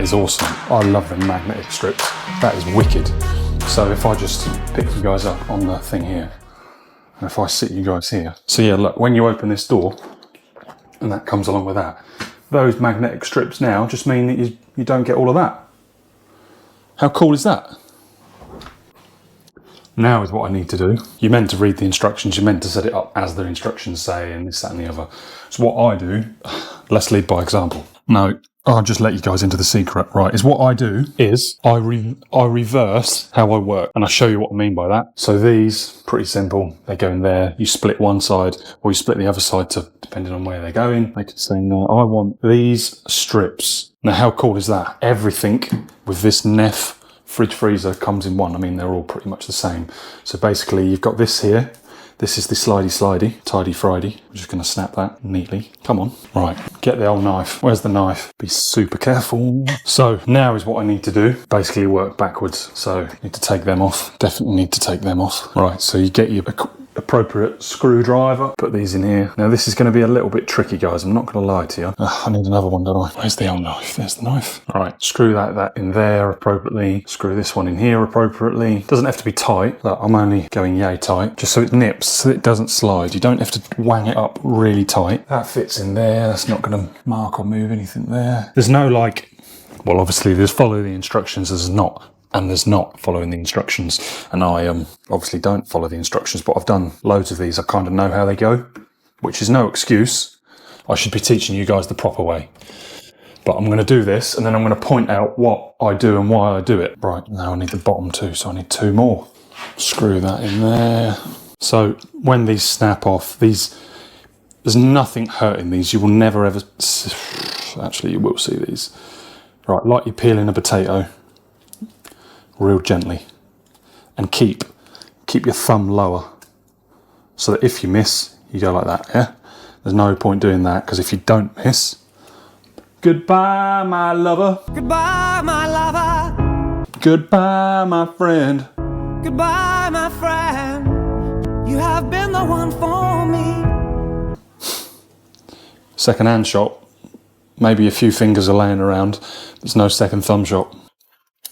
is awesome. I love them magnetic strips. That is wicked. So if I just pick you guys up on the thing here, and if I sit you guys here. So yeah, look, when you open this door, and that comes along with that, those magnetic strips now just mean that you don't get all of that. How cool is that? Now is what I need to do. You're meant to read the instructions, you're meant to set it up as the instructions say, and this, that, and the other. So what I do, let's lead by example. No, I'll just let you guys into the secret, right? Is what I do is I reverse how I work, and I'll show you what I mean by that. So these, pretty simple, they go in there, you split one side, or you split the other side to, depending on where they're going. They could say, no, I want these strips. Now, how cool is that? Everything with this Neff fridge freezer comes in one. I mean, they're all pretty much the same. So basically, you've got this here. This is the slidey, tidy Friday. I'm just gonna snap that neatly. Come on. Right, get the old knife. Where's the knife? Be super careful. So now is what I need to do. Basically work backwards. So need to take them off. Definitely need to take them off. Right, so you get your appropriate screwdriver. Put these in here. Now this is going to be a little bit tricky, guys. I'm not going to lie to you. I need another one, don't I? Where's the old knife? There's the knife. All right, screw that in there appropriately. Screw this one in here appropriately. Doesn't have to be tight. Look, I'm only going yay tight, just so it nips, so it doesn't slide. You don't have to wang it up really tight. That fits in there. That's not going to mark or move anything there. There's no like, well, obviously there's follow the instructions. There's not. And there's not following the instructions. And I obviously don't follow the instructions, but I've done loads of these. I kind of know how they go, which is no excuse. I should be teaching you guys the proper way. But I'm going to do this, and then I'm going to point out what I do and why I do it. Right, now I need the bottom two, so I need two more. Screw that in there. So when these snap off, there's nothing hurting these. You will never ever, actually you will see these. Right, like you're peeling a potato. Real gently, and keep your thumb lower, so that if you miss, you go like that. Yeah, there's no point doing that, because if you don't miss, goodbye my lover, goodbye my lover, goodbye my friend, goodbye my friend, you have been the one for me. Second hand shot, maybe a few fingers are laying around, there's no second thumb shot.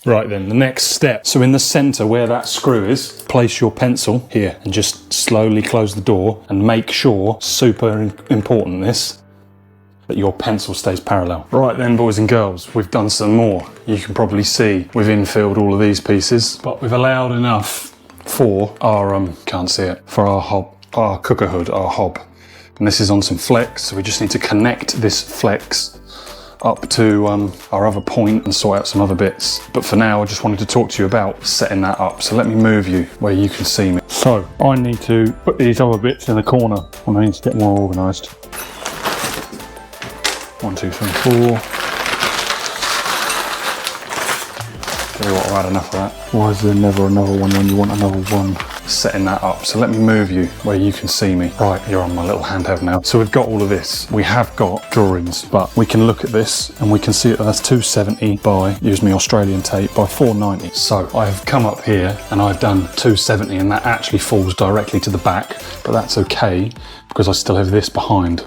Right then, the next step. So in the center where that screw is, place your pencil here and just slowly close the door and make sure, super important this, that your pencil stays parallel. Right then, boys and girls, we've done some more. You can probably see we've infilled all of these pieces, but we've allowed enough for our, can't see it, for our hob, our cooker hood, our hob. And this is on some flex, so we just need to connect this flex up to our other point and sort out some other bits. But for now, I just wanted to talk to you about setting that up. So let me move you where you can see me. So I need to put these other bits in the corner, and I need to get more organised. 1, 2, 3, 4. Tell you what, I've had enough of that. Why is there never another one when you want another one? Setting that up, so let me move you where you can see me. Right, you're on my little handheld now. So we've got all of this. We have got drawings, but we can look at this and we can see that that's 270 by, use me Australian tape, by 490. So I've come up here and I've done 270, and that actually falls directly to the back, but that's okay because I still have this behind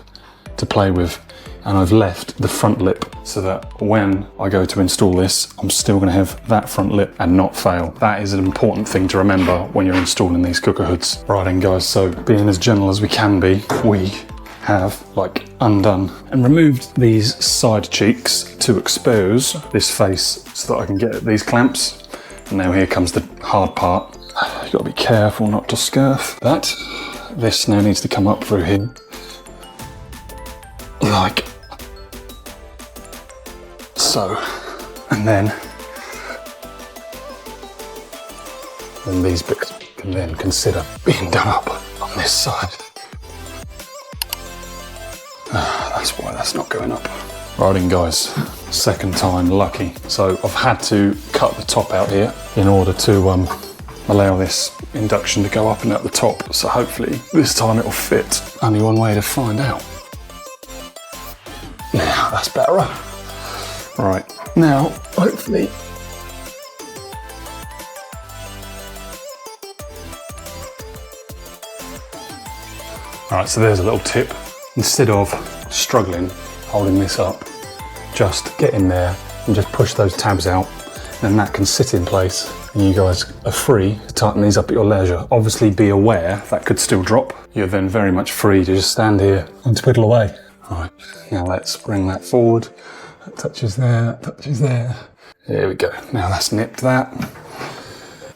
to play with. And I've left the front lip so that when I go to install this, I'm still going to have that front lip and not fail. That is an important thing to remember when you're installing these cooker hoods. Right then guys, so being as gentle as we can be, we have undone and removed these side cheeks to expose this face so that I can get at these clamps. And now here comes the hard part. You've got to be careful not to scurf that. This now needs to come up through here. Like so, and then these bits can then consider being done up on this side. That's why that's not going up. Right then guys, second time lucky. So I've had to cut the top out here in order to allow this induction to go up and at the top. So hopefully this time it'll fit. Only one way to find out. Now that's better. Right, now hopefully alright, so there's a little tip. Instead of struggling holding this up, just get in there and just push those tabs out. Then that can sit in place and you guys are free to tighten these up at your leisure. Obviously be aware that could still drop. You're then very much free to just stand here and twiddle away. All right, now let's bring that forward. That touches there, that touches there. There we go. Now that's nipped that.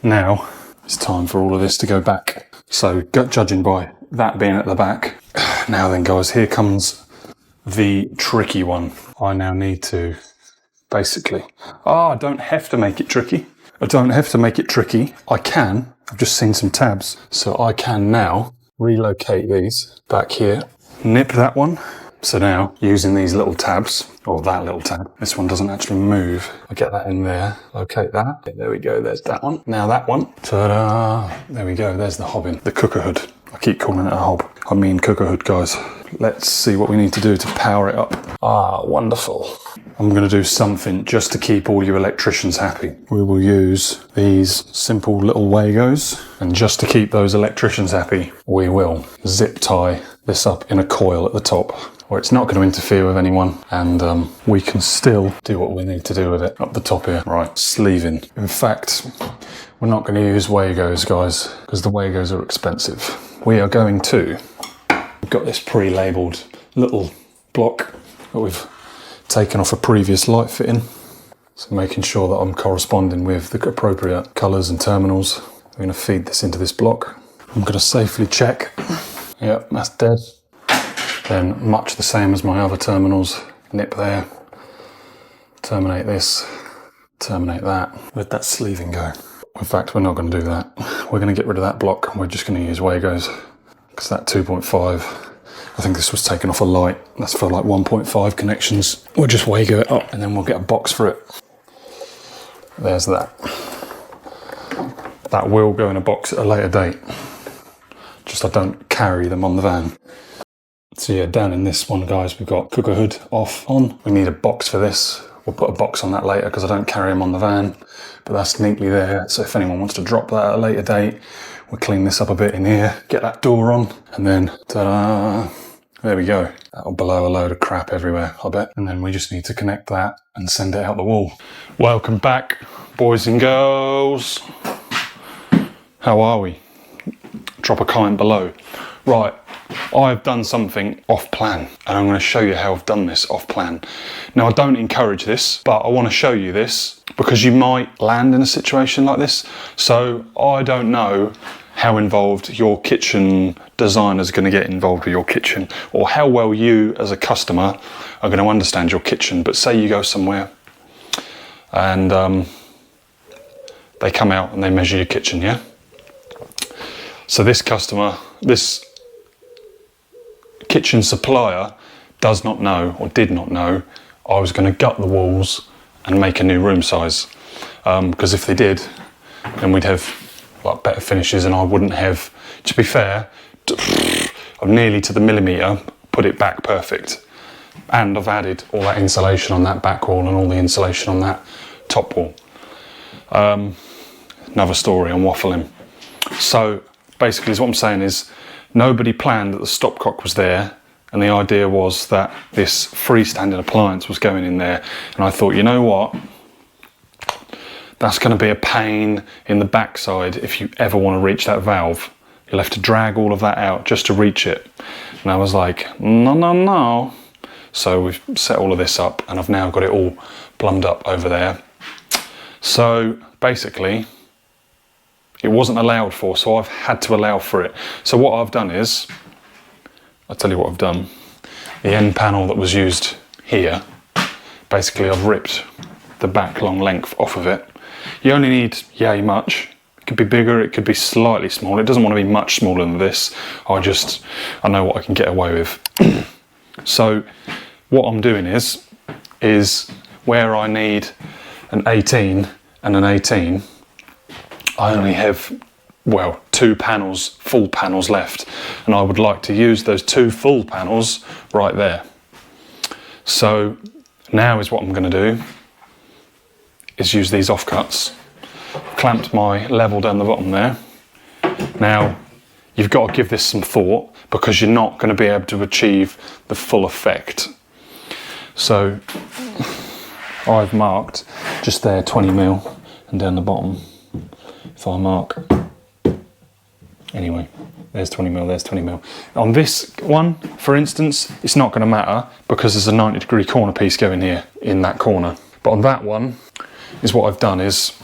Now it's time for all of this to go back. So judging by that being at the back, now then guys, here comes the tricky one. I now need to basically, I don't have to make it tricky. I don't have to make it tricky. I can, I've just seen some tabs. So I can now relocate these back here, nip that one. So now using these little tabs, or that little tab, this one doesn't actually move. I get that in there, locate that. There we go, there's that one. Now that one, ta-da, there we go, there's the hobbin, the cooker hood. I keep calling it a hob. I mean cooker hood, guys. Let's see what we need to do to power it up. Ah, wonderful. I'm gonna do something just to keep all you electricians happy. We will use these simple little Wagos, and just to keep those electricians happy, we will zip tie this up in a coil at the top, where it's not going to interfere with anyone, and we can still do what we need to do with it up the top here. Right, sleeving. In fact, we're not going to use Wagos, guys, because the Wagos are expensive. We are going to, we've got this pre-labelled little block that we've taken off a previous light fitting. So making sure that I'm corresponding with the appropriate colours and terminals. I'm going to feed this into this block. I'm going to safely check. Yep, that's dead. Then much the same as my other terminals, nip there, terminate this, terminate that. Where'd that sleeving go? In fact, we're not going to do that. We're going to get rid of that block and we're just going to use Wagos, because that 2.5, I think this was taken off a light. That's for like 1.5 connections. We'll just Wago it up and then we'll get a box for it. There's that. That will go in a box at a later date. Just I don't carry them on the van. So yeah, down in this one, guys, we've got cooker hood off, on. We need a box for this. We'll put a box on that later because I don't carry them on the van, but that's neatly there. So if anyone wants to drop that at a later date, we'll clean this up a bit in here, get that door on, and then ta-da, there we go. That'll blow a load of crap everywhere, I bet. And then we just need to connect that and send it out the wall. Welcome back, boys and girls. How are we? Drop a comment below. Right, I've done something off plan, and I'm going to show you how I've done this off plan. Now, I don't encourage this, but I want to show you this because you might land in a situation like this. So I don't know how involved your kitchen designer is going to get involved with your kitchen, or how well you as a customer are going to understand your kitchen. But say you go somewhere and they come out and they measure your kitchen, yeah? So this customer, this kitchen supplier does not know, or did not know, I was going to gut the walls and make a new room size. Because if they did, then we'd have like better finishes, and I wouldn't have, to be fair, I've nearly to the millimetre put it back perfect. And I've added all that insulation on that back wall and all the insulation on that top wall. Another story, I'm waffling. So basically, what I'm saying is, nobody planned that the stopcock was there, and the idea was that this freestanding appliance was going in there. And I thought, you know what? That's going to be a pain in the backside if you ever want to reach that valve. You'll have to drag all of that out just to reach it. And I was like, no, no, no. So we've set all of this up, and I've now got it all plumbed up over there. So basically, it wasn't allowed for, so I've had to allow for it. So what I've done is, I'll tell you what I've done. The end panel that was used here, basically I've ripped the back long length off of it. You only need yay much. It could be bigger, it could be slightly smaller. It doesn't want to be much smaller than this. I know what I can get away with. So what I'm doing is where I need an 18 and an 18, I only have, well, 2 panels, full panels left, and I would like to use those 2 full panels right there. So now is what I'm going to do, is use these offcuts. Clamped my level down the bottom there. Now, you've got to give this some thought, because you're not going to be able to achieve the full effect. So I've marked just there 20mm, and down the bottom, if I mark, anyway, there's 20mm, there's 20mm. On this one, for instance, it's not going to matter because there's a 90-degree corner piece going here in that corner. But on that one, is what I've done is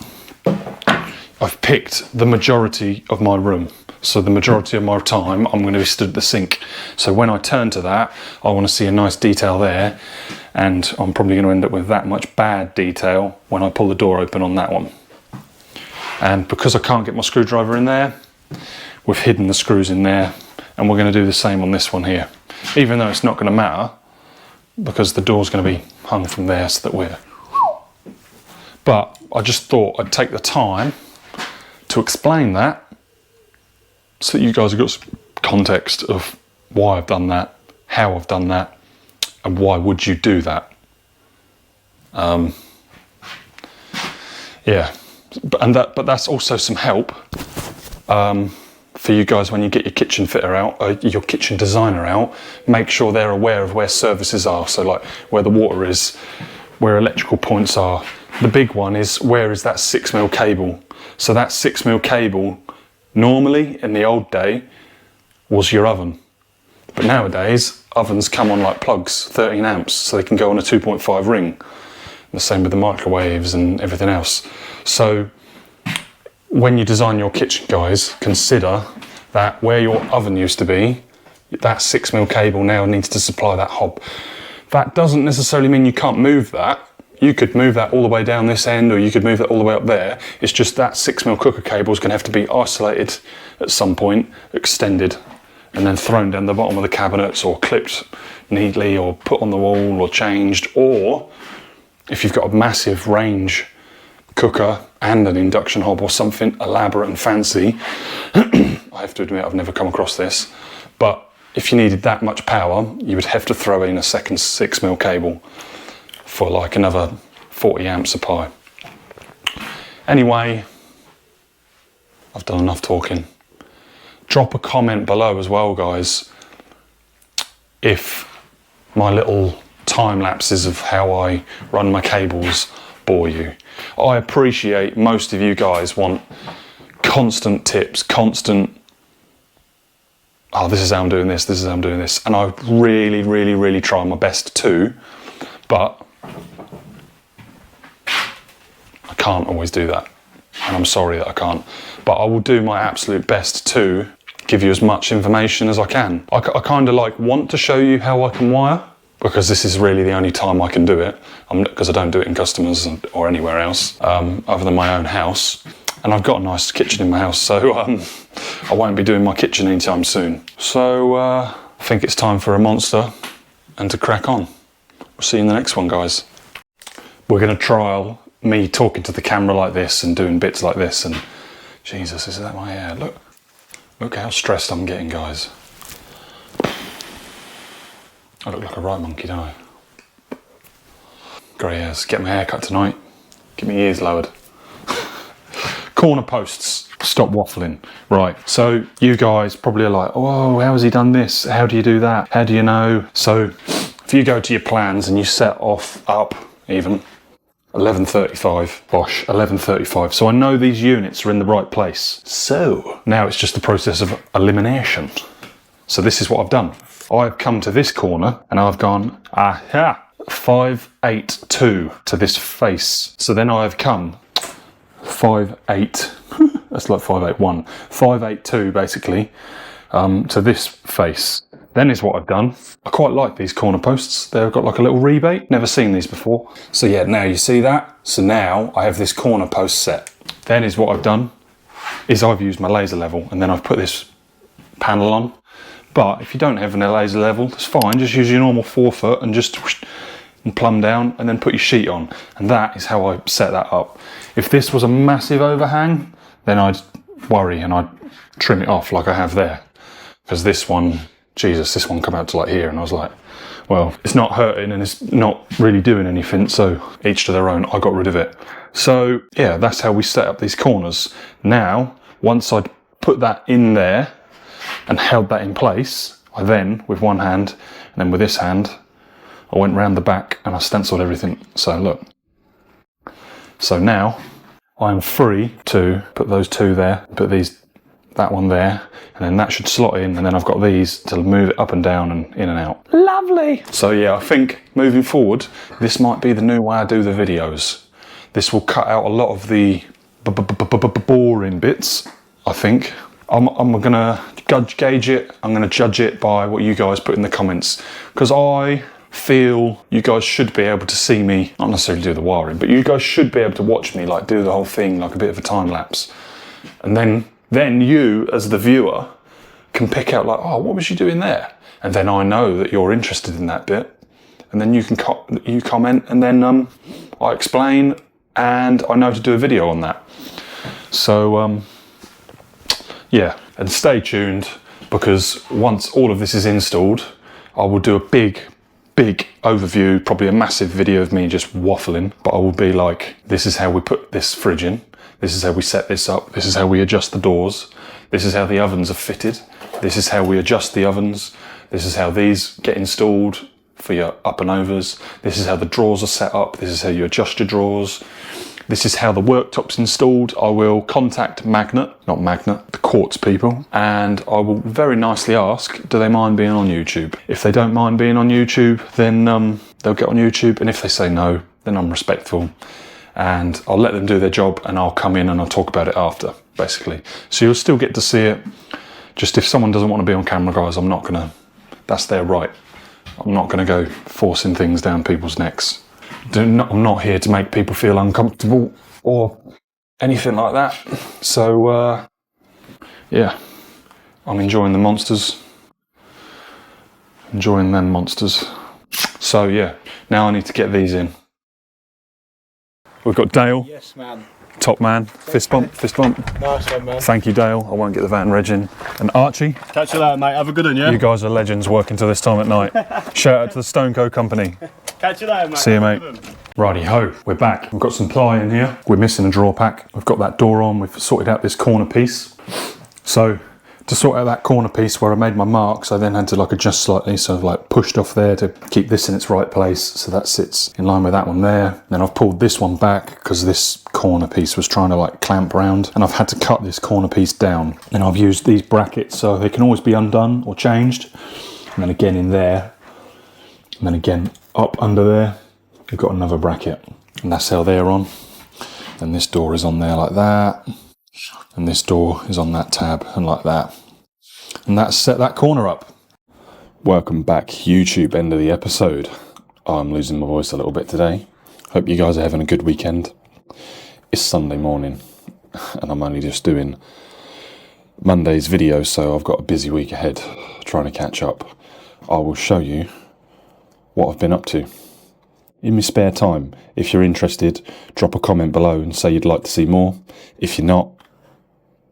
I've picked the majority of my room. So the majority of my time, I'm going to be stood at the sink. So when I turn to that, I want to see a nice detail there, and I'm probably going to end up with that much bad detail when I pull the door open on that one. And because I can't get my screwdriver in there, we've hidden the screws in there, and we're going to do the same on this one here. Even though it's not going to matter, because the door's going to be hung from there so that we're... But I just thought I'd take the time to explain that, so that you guys have got some context of why I've done that, how I've done that, and why would you do that. Yeah, but that's also some help for you guys when you get your kitchen fitter out, your kitchen designer out. Make sure they're aware of where services are, so like where the water is, where electrical points are. The big one is, where is that 6mm cable? So that 6mm cable, normally in the old day, was your oven. But nowadays, ovens come on like plugs, 13 amps, so they can go on a 2.5 ring. The same with the microwaves and everything else. So when you design your kitchen, guys, consider that where your oven used to be, that 6mm cable now needs to supply that hob. That doesn't necessarily mean you can't move that. You could move that all the way down this end, or you could move that all the way up there. It's just that 6mm cooker cable is going to have to be isolated at some point, extended, and then thrown down the bottom of the cabinets, or clipped neatly, or put on the wall, or changed. Or if you've got a massive range cooker and an induction hob, or something elaborate and fancy, I have to admit I've never come across this, but if you needed that much power, you would have to throw in a second 6mm cable for like another 40 amp supply. Anyway, I've done enough talking. Drop a comment below as well, guys, if my little time lapses of how I run my cables bore you. I appreciate most of you guys want constant tips, constant, oh, this is how I'm doing this, this is how I'm doing this. And I really try my best too, but I can't always do that. And I'm sorry that I can't. But I will do my absolute best to give you as much information as I can. I kind of like want to show you how I can wire, because this is really the only time I can do it, because I don't do it in customers or anywhere else, other than my own house. And I've got a nice kitchen in my house, so I won't be doing my kitchen anytime soon. So I think it's time for a monster and to crack on. We'll see you in the next one, guys. We're going to trial me talking to the camera like this and doing bits like this, and Jesus, is that my hair? Look how stressed I'm getting, guys. I look like a right monkey, don't I? Grey hairs. Get my hair cut tonight. Get my ears lowered. Corner posts. Stop waffling. Right, so you guys probably are like, oh, how has he done this? How do you do that? How do you know? So if you go to your plans and you set off up even 11:35, bosh, 11:35. So I know these units are in the right place. So now it's just the process of elimination. So this is what I've done. I've come to this corner and I've gone, aha, 582 to this face. So then I've come 58, that's like 581, 582 basically, to this face. Then is what I've done. I quite like these corner posts. They've got like a little rebate. Never seen these before. So yeah, now you see that. So now I have this corner post set. Then is what I've done is I've used my laser level, and then I've put this panel on. But if you don't have a laser level, that's fine. Just use your normal 4-foot and just and plumb down, and then put your sheet on. And that is how I set that up. If this was a massive overhang, then I'd worry and I'd trim it off like I have there. Because this one, Jesus, this one come out to like here, and I was like, well, it's not hurting and it's not really doing anything, so each to their own. I got rid of it. So yeah, that's how we set up these corners. Now, once I'd put that in there and held that in place, I then, with one hand, and then with this hand, I went round the back and I stenciled everything. So look, So now I'm free to put those two there, put that one there, and then that should slot in, and then I've got these to move it up and down and in and out. Lovely! So yeah, I think moving forward, this might be the new way I do the videos. This will cut out a lot of the boring bits, I think. I'm gonna gauge it, I'm gonna judge it by what you guys put in the comments, because I feel you guys should be able to see me, not necessarily do the wiring, but you guys should be able to watch me like do the whole thing like a bit of a time lapse. And then you as the viewer can pick out like, oh, what was you doing there? And then I know that you're interested in that bit. And then you can comment, and then I explain, and I know to do a video on that. So yeah, and stay tuned, because once all of this is installed, I will do a big overview, probably a massive video of me just waffling, but I will be like, this is how we put this fridge in, this is how we set this up, this is how we adjust the doors, this is how the ovens are fitted, this is how we adjust the ovens, this is how these get installed for your up and overs, this is how the drawers are set up, this is how you adjust your drawers, this is how the worktop's installed. I will contact the Quartz people, and I will very nicely ask, do they mind being on YouTube? If they don't mind being on YouTube, then they'll get on YouTube, and if they say no, then I'm respectful, and I'll let them do their job, and I'll come in and I'll talk about it after, basically. So you'll still get to see it. Just if someone doesn't want to be on camera, guys, I'm not gonna, that's their right. I'm not gonna go forcing things down people's necks. I'm not here to make people feel uncomfortable or anything like that. So yeah, I'm enjoying the monsters. Enjoying them monsters. So yeah, now I need to get these in. We've got Dale. Yes, man. Top man. Fist bump, fist bump. Nice one, man. Thank you, Dale. I won't get the van reg in. And Archie. Catch you later, mate. Have a good one, yeah? You guys are legends working till this time at night. Shout out to the Stone Co company. Catch you later, mate. See you, mate. Righty ho, we're back. We've got some ply in here. We're missing a drawer pack. We've got that door on. We've sorted out this corner piece. So to sort out that corner piece where I made my marks, I then had to like adjust slightly. So I've like pushed off there to keep this in its right place. So that sits in line with that one there. Then I've pulled this one back because this corner piece was trying to like clamp round, and I've had to cut this corner piece down. And I've used these brackets so they can always be undone or changed. And then again in there, and then again up under there, we've got another bracket, and that's how they're on. Then this door is on there like that, and this door is on that tab and like that, and that's set that corner up. Welcome back, YouTube. End of the episode. I'm losing my voice a little bit today. Hope you guys are having a good weekend. It's Sunday morning, and I'm only just doing Monday's video, so I've got a busy week ahead trying to catch up. I will show you what I've been up to in my spare time. If you're interested, drop a comment below and say you'd like to see more. If you're not,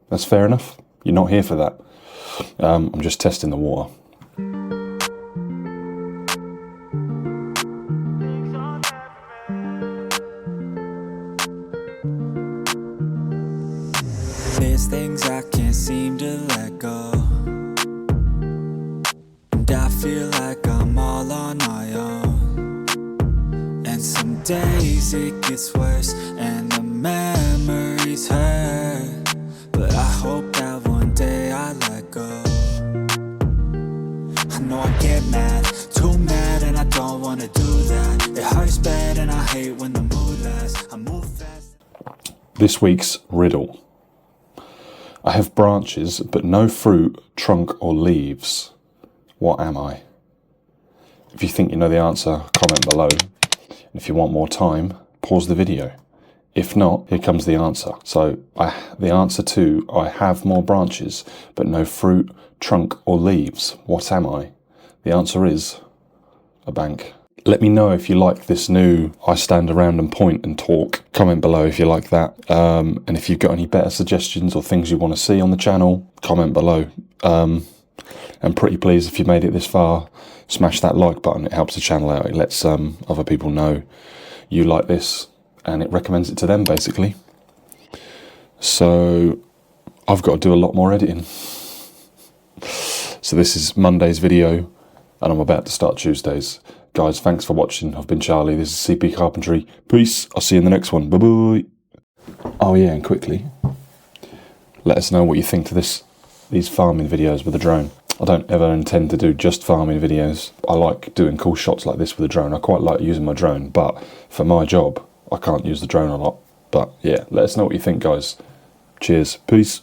that's fair enough. You're not here for that. I'm just testing the water. There's things I can't seem to let go, and I feel like I'm all on my own. And some days it gets worse and the memories hurt, but I hope that one day I let go. I know I get mad, too mad, and I don't wanna do that. It hurts bad and I hate when the mood lasts. I move fast. This week's riddle. I have branches, but no fruit, trunk or leaves. What am I? If you think you know the answer, comment below. And if you want more time, pause the video. If not, here comes the answer. So the answer to I have more branches, but no fruit, trunk or leaves. What am I? The answer is a bank. Let me know if you like this new I stand around and point and talk. Comment below if you like that. And if you've got any better suggestions or things you want to see on the channel, comment below. And pretty please, if you made it this far, smash that like button. It helps the channel out. It lets other people know you like this, and it recommends it to them, basically. So I've got to do a lot more editing. So this is Monday's video, and I'm about to start Tuesday's. guys, thanks for watching. I've been Charlie. This is CP Carpentry. Peace. I'll see you in the next one. Bye bye. Oh yeah, and quickly, let us know what you think to these farming videos with a drone. I don't ever intend to do just farming videos. I like doing cool shots like this with a drone. I quite like using my drone, but for my job, I can't use the drone a lot. But yeah, let us know what you think, guys. Cheers. Peace.